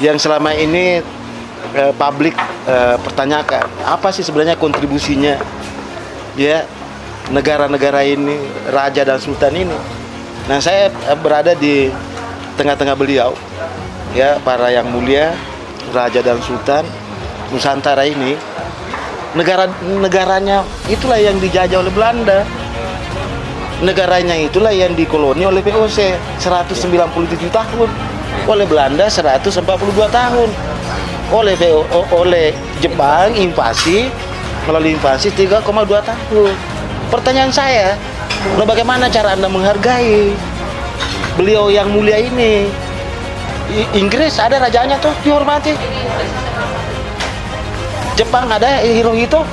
yang selama ini publik pertanyakan apa sih sebenarnya kontribusinya ya negara-negara ini, raja dan sultan ini. Nah, saya berada di tengah-tengah beliau, ya, para yang mulia, raja dan sultan Nusantara ini. Negaranya itulah yang dijajah oleh Belanda. Negaranya itulah yang dikoloni oleh VOC 197 tahun, oleh Belanda 142 tahun, oleh Jepang melalui invasi 3,2 tahun. Pertanyaan saya, bagaimana cara Anda menghargai beliau yang mulia ini? Inggris ada rajanya tuh dihormati. Jepang ada Hirohito,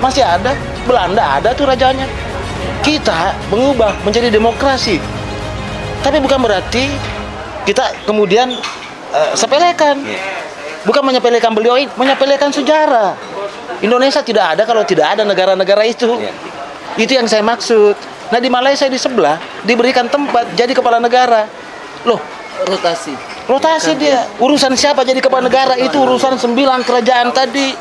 masih ada. Belanda ada tuh rajanya. Kita mengubah menjadi demokrasi, tapi bukan berarti kita kemudian sepelekan. Bukan menyepelekan beliau, menyepelekan sejarah. Indonesia tidak ada kalau tidak ada negara-negara itu. Itu yang saya maksud. Nah, di Malaysia di sebelah diberikan tempat jadi kepala negara. Loh, rotasi dia. Urusan siapa jadi kepala negara itu urusan 9 kerajaan tadi.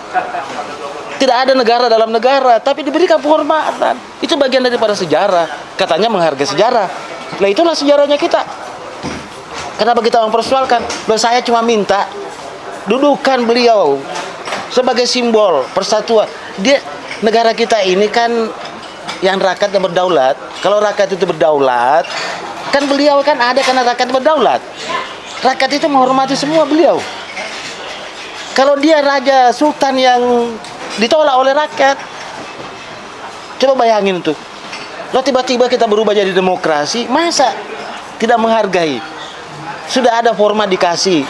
Tidak ada negara dalam negara, tapi diberikan penghormatan. Itu bagian daripada sejarah. Katanya menghargai sejarah. Nah, itulah sejarahnya kita. Kenapa kita mempersoalkan? Loh, saya cuma minta dudukan beliau sebagai simbol persatuan. Negara kita ini kan yang rakyat yang berdaulat. Kalau rakyat itu berdaulat, kan beliau kan ada karena rakyat berdaulat. Rakyat itu menghormati semua beliau. Kalau dia raja sultan yang ditolak oleh rakyat, coba bayangin tuh. Lo tiba-tiba kita berubah jadi demokrasi, masa tidak menghargai? Sudah ada format dikasih.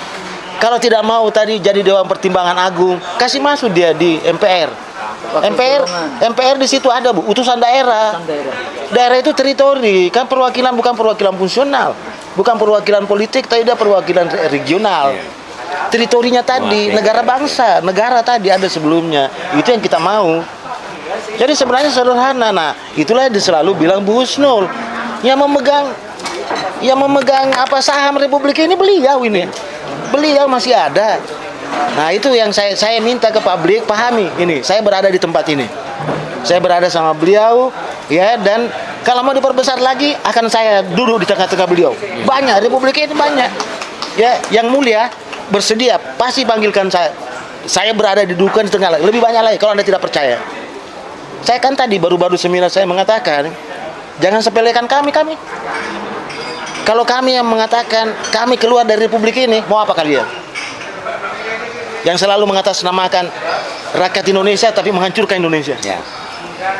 Kalau tidak mau tadi jadi Dewan Pertimbangan Agung, kasih masuk dia di MPR. MPR di situ ada, Bu, utusan daerah. Daerah itu teritori, kan perwakilan bukan perwakilan fungsional, bukan perwakilan politik, tapi dia perwakilan regional. Teritorinya tadi, negara bangsa, negara tadi ada sebelumnya. Itu yang kita mau. Jadi sebenarnya sederhana. Nah, itulah yang selalu bilang Bu Husnul. Yang memegang apa saham Republik ini beliau ini. Beliau masih ada. Nah, itu yang saya minta ke publik pahami ini. Saya berada di tempat ini. Saya berada sama beliau, ya, dan kalau mau diperbesar lagi akan saya duduk di tengah-tengah beliau. Banyak, Republik ini banyak. Ya, yang mulia bersedia pasti panggilkan saya. Saya berada di dudukan di tengah, lebih banyak lagi kalau Anda tidak percaya. Saya kan tadi baru-baru seminar saya mengatakan jangan sepelekan kami. Kalau kami yang mengatakan kami keluar dari Republik ini, mau apa kalian? Yang selalu mengatasnamakan rakyat Indonesia tapi menghancurkan Indonesia.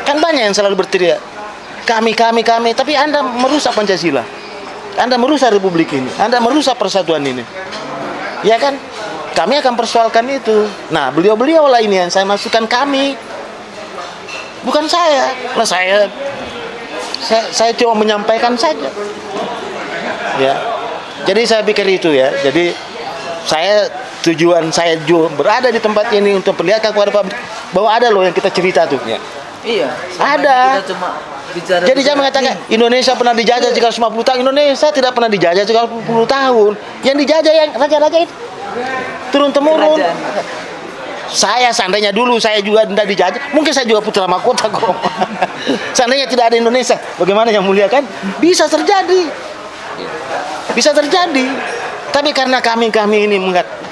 Kan banyak yang selalu berteriak kami, tapi Anda merusak Pancasila. Anda merusak Republik ini. Anda merusak persatuan ini. Ya kan? Kami akan persoalkan itu. Nah, beliau-beliau lah ini yang saya masukkan kami. Bukan saya. Nah, saya cuma menyampaikan saja. Ya. Jadi saya pikir itu ya. Jadi tujuan saya juga berada di tempat ini untuk perlihatkan kepada publik bahwa ada loh yang kita cerita tuh. Iya. Ada. Kita cuma bicara. Jadi saya mengatakan Indonesia pernah dijajah 350 tahun. Indonesia tidak pernah dijajah 30 tahun. Yang dijajah yang raja-raja itu turun temurun. Saya seandainya dulu saya juga tidak dijajah, mungkin saya juga putra mahkota kok. Seandainya tidak ada Indonesia, bagaimana yang mulia kan? Bisa terjadi. Tapi karena kami ini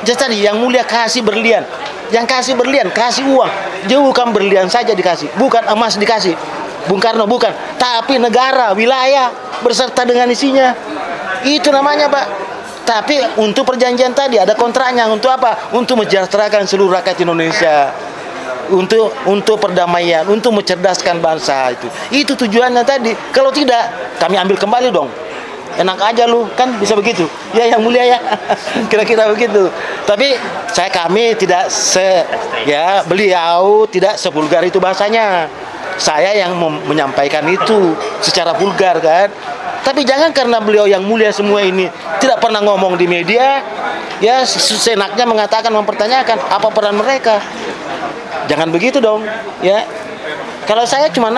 jadi yang mulia kasih berlian. Yang kasih berlian, kasih uang. Bukan berlian saja dikasih, bukan emas dikasih. Bung Karno bukan, tapi negara, wilayah berserta dengan isinya. Itu namanya, Pak. Tapi untuk perjanjian tadi ada kontraknya untuk apa? Untuk mensejahterakan seluruh rakyat Indonesia. Untuk perdamaian, untuk mencerdaskan bangsa itu. Itu tujuannya tadi. Kalau tidak, kami ambil kembali dong. Enak aja lu, kan bisa begitu. Ya, yang mulia ya. Kira-kira begitu. Tapi kami tidak beliau tidak sevulgar itu bahasanya. Saya yang menyampaikan itu secara vulgar kan. Tapi jangan karena beliau yang mulia semua ini tidak pernah ngomong di media, ya senaknya mengatakan, mempertanyakan apa peran mereka. Jangan begitu dong, ya. Kalau saya cuma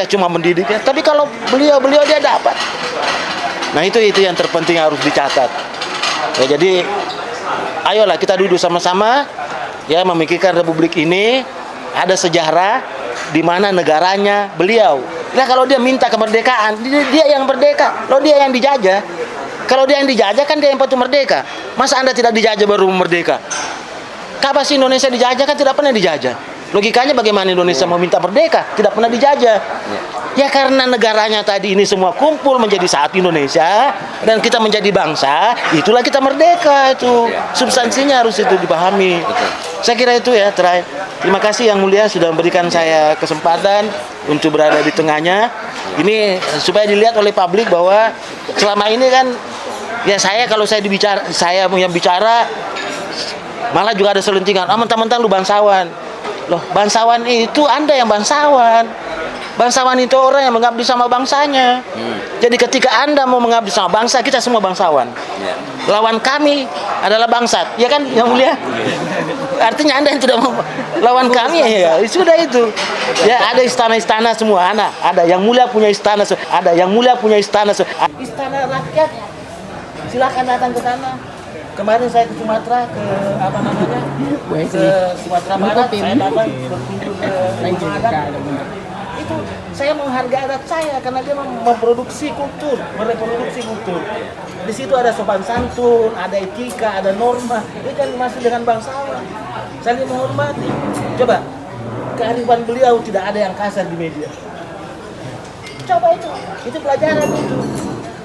cuma mendidik ya. Tapi kalau beliau dia dapat. Nah, itu yang terpenting harus dicatat. Ya, jadi ayolah kita duduk sama-sama ya memikirkan republik ini ada sejarah di mana negaranya beliau. Nah kalau dia minta kemerdekaan, dia yang merdeka. Kalau dia yang dijajah, kalau dia yang dijajah kan dia yang patut merdeka. Masa Anda tidak dijajah baru merdeka? Kapan sih Indonesia dijajah? Kan tidak pernah dijajah. Logikanya bagaimana Indonesia mau minta merdeka? Tidak pernah dijajah. Ya karena negaranya tadi ini semua kumpul menjadi satu Indonesia dan kita menjadi bangsa, itulah kita merdeka itu. Substansinya harus itu dipahami. Saya kira itu ya terakhir. Terima kasih Yang Mulia sudah memberikan saya kesempatan untuk berada di tengahnya. Ini supaya dilihat oleh publik bahwa selama ini kan ya kalau saya yang bicara malah juga ada selentingan. Mentang-mentang lu bangsawan. Loh, bangsawan itu Anda yang bangsawan. Bangsawan itu orang yang mengabdi sama bangsanya. Jadi ketika Anda mau mengabdi sama bangsa, kita semua bangsawan. Lawan kami adalah bangsat. Ya kan Yang Mulia? Artinya Anda yang tidak mau lawan kami ya sudah itu. Ya ada istana-istana semua. Ada Yang Mulia punya istana, ada Yang Mulia punya istana. Istana rakyat. Silakan datang ke sana. Kemarin saya ke Sumatera, ke Sumatera Barat, saya datang berkunjung ke Padang. Itu saya menghargai adat saya karena dia memproduksi kultur, mereproduksi kultur. Di situ ada sopan santun, ada etika, ada norma. Ini kan masih dengan bangsawan, saling menghormati. Coba kearifan beliau tidak ada yang kasar di media. Coba itu pelajaran itu.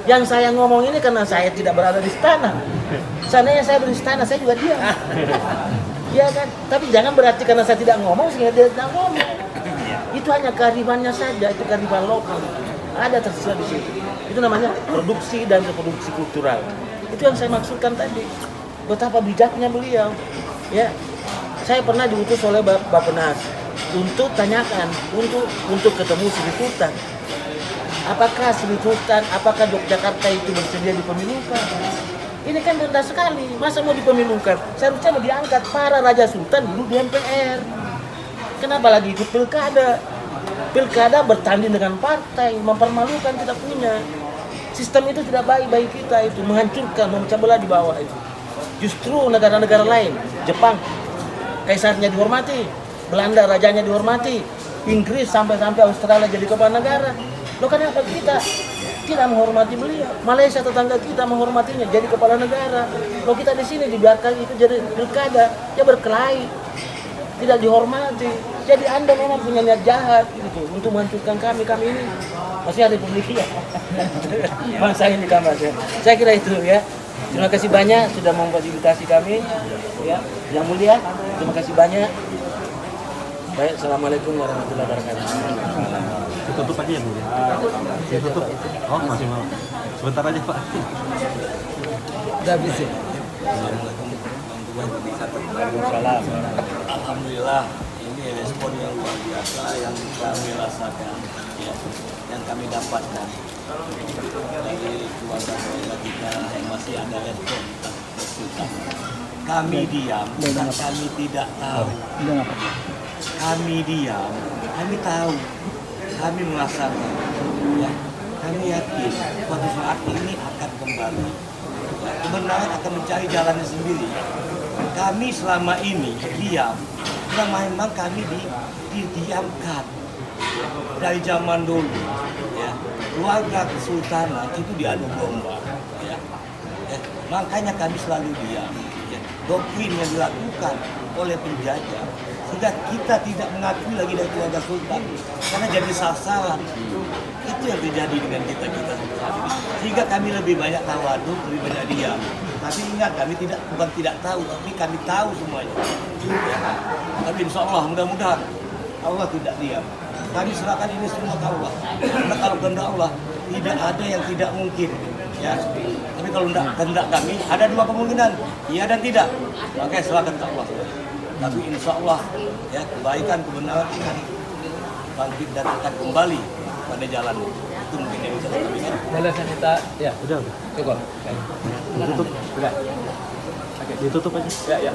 Yang saya ngomong ini karena saya tidak berada di istana. Seandainya saya beristana, saya juga diam. Iya kan? Tapi jangan berarti karena saya tidak ngomong sehingga dia tidak ngomong. Itu hanya kearifannya saja, itu kearifan lokal. Ada tersisa di situ. Itu namanya produksi dan reproduksi kultural. Itu yang saya maksudkan tadi. Betapa bijaknya beliau. Ya, saya pernah diutus oleh Bappenas untuk tanyakan, untuk ketemu Sri Sultan. Apakah Sri Sultan, apakah Yogyakarta itu bersedia dipemilukan? Ini kan rendah sekali, masa mau dipemilukan? Seharusnya mau diangkat para Raja Sultan dulu di MPR. Kenapa lagi ikut pilkada? Pilkada bertanding dengan partai, mempermalukan kita punya. Sistem itu tidak baik bagi kita, itu menghancurkan, memecah belah di bawah itu. Justru negara-negara lain, Jepang, kaisarnya dihormati, Belanda rajanya dihormati, Inggris sampai-sampai Australia jadi kepala negara. Loh kenapa kita tidak menghormati beliau? Malaysia tetangga kita menghormatinya jadi kepala negara. Loh kita di sini dibiarkan itu jadi pilkada, dia berkelahi, tidak dihormati. Jadi Anda memang punya niat jahat gitu untuk menghancurkan kami ini masih ada republik ya. Bangsa ini kami. Saya kira itu ya. Terima kasih banyak sudah memfasilitasi kami ya. Yang Mulia, terima kasih banyak. Baik, assalamualaikum warahmatullahi wabarakatuh. Ditutup aja ya Bu? Ditutup? Oh masih mau? Sebentar aja Pak. Udah habis ya? Alhamdulillah ini respon yang luar biasa yang kami rasakan ya, yang kami dapatkan dari keluarga kita yang masih ada respon tentang kami diam dan kami tidak tahu. Kami diam, kami tahu, kami merasakan, ya, kami yakin suatu saat ini akan kembali. Ya, kebenaran akan mencari jalannya sendiri. Kami selama ini diam, karena memang kami didiamkan dari zaman dulu. Ya, keluarga kesultanan itu diadu domba. Ya, makanya kami selalu diam. Ya, doktrin yang dilakukan oleh penjajah sehingga kita tidak mengakui lagi dari keluarga sultan karena jadi sasaran. Itu yang terjadi dengan kita sehingga kami lebih banyak tawaduk, lebih banyak diam. Tapi ingat kami bukan tidak tahu, tapi kami tahu semuanya ya. Tapi insya Allah mudah-mudahan Allah tidak diam. Kami serahkan ini semua ke Allah karena kalau kehendak Allah tidak ada yang tidak mungkin ya. Tapi kalau kehendak kami ada dua kemungkinan, iya dan tidak. Maka serahkan ke Allah. Tapi insya Allah ya kebaikan kebenaran akan bangkit dan akan kembali pada jalan itu mungkin yang bisa kami kan. Boleh saya minta ya Udah. cukup. Ditutup. Sudah. Oke, ditutup aja. Ya.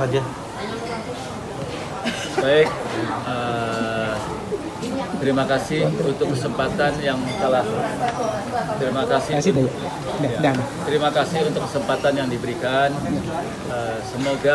Aja. Baik. Terima kasih untuk kesempatan yang telah terima kasih untuk kesempatan yang diberikan. Semoga